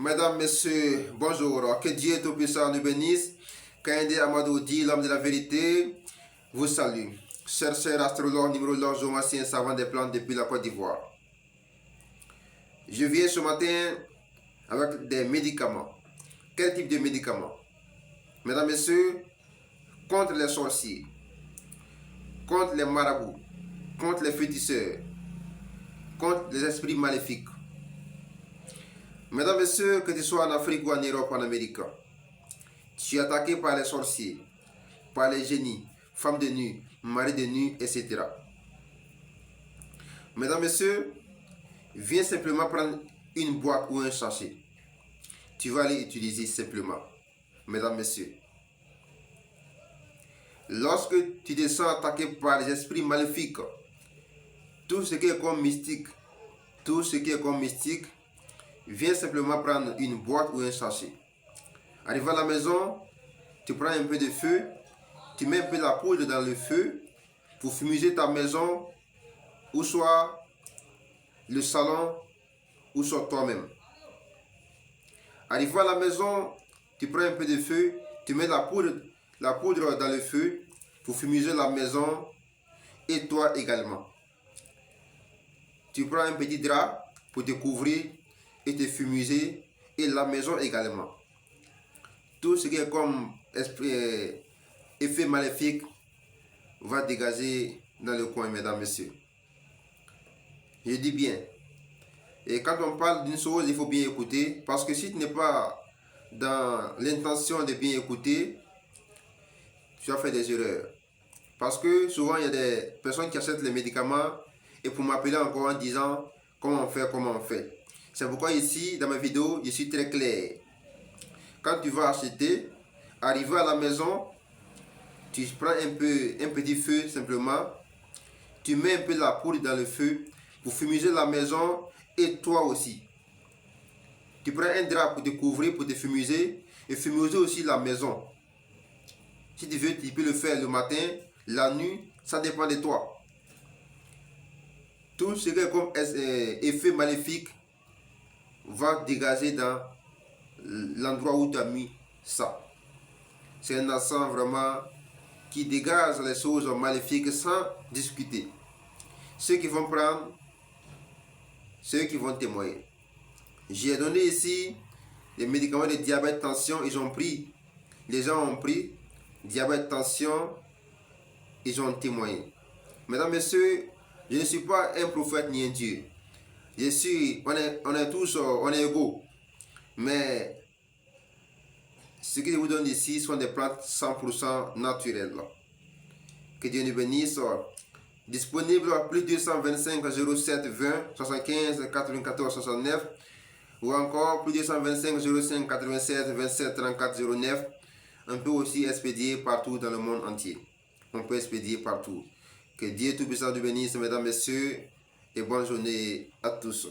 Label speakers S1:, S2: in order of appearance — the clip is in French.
S1: Mesdames, Messieurs, bonjour. Que Dieu Tout-Puissant nous bénisse. Kinde Amadou dit, l'homme de la vérité, vous salue. Chercheur, astrologue, numérologue, géomacien, savant des plantes depuis la Côte d'Ivoire. Je viens ce matin avec des médicaments. Quel type de médicaments? Mesdames, Messieurs, contre les sorciers, contre les marabouts, contre les féticheurs, contre les esprits maléfiques. Mesdames, Messieurs, que tu sois en Afrique ou en Europe ou en Amérique, tu es attaqué par les sorciers, par les génies, femmes de nuit, mari de nuit, etc. Mesdames, Messieurs, viens simplement prendre une boîte ou un sachet. Tu vas aller utiliser simplement. Mesdames, Messieurs, lorsque tu te sens attaqué par les esprits maléfiques, tout ce qui est comme mystique, viens simplement prendre une boîte ou un sachet. Arrivé à la maison, tu prends un peu de feu, tu mets un peu de la poudre dans le feu pour fumiger ta maison, ou soit le salon, ou soit toi-même. Arrivé à la maison, tu prends un peu de feu, tu mets la poudre dans le feu pour fumiger la maison et toi également. Tu prends un petit drap pour te couvrir et te fumiger et la maison également. Tout ce qui est comme effet maléfique va dégager dans le coin, mesdames, messieurs. Je dis bien. Et quand on parle d'une chose, il faut bien écouter. Parce que si tu n'es pas dans l'intention de bien écouter, tu vas faire des erreurs. Parce que souvent, il y a des personnes qui achètent les médicaments et pour m'appeler encore en disant comment on fait. C'est pourquoi ici, dans ma vidéo, je suis très clair. Quand tu vas acheter, arriver à la maison, tu prends un petit feu simplement, tu mets un peu de la poudre dans le feu pour fumiger la maison et toi aussi. Tu prends un drap pour te couvrir, pour te fumiger et fumiger aussi la maison. Si tu veux, tu peux le faire le matin, la nuit, ça dépend de toi. Tout ce qui est comme effet maléfique va dégager dans l'endroit où tu as mis ça. C'est un encens vraiment qui dégage les choses maléfiques sans discuter. Ceux qui vont prendre, ceux qui vont témoigner. J'ai donné ici les médicaments de diabète, tension, ils ont pris. Les gens ont pris diabète, tension, ils ont témoigné. Mesdames, Messieurs, je ne suis pas un prophète ni un Dieu. On est tous, on est égaux. Mais ce que je vous donne ici sont des plantes 100% naturelles. Que Dieu nous bénisse. Disponible à plus 225 07 20 75 94 69 ou encore plus 225 05 87 27 34 09. On peut aussi expédier partout dans le monde entier. On peut expédier partout. Que Dieu Tout-Puissant nous bénisse, mesdames, messieurs, et bonne journée à tous.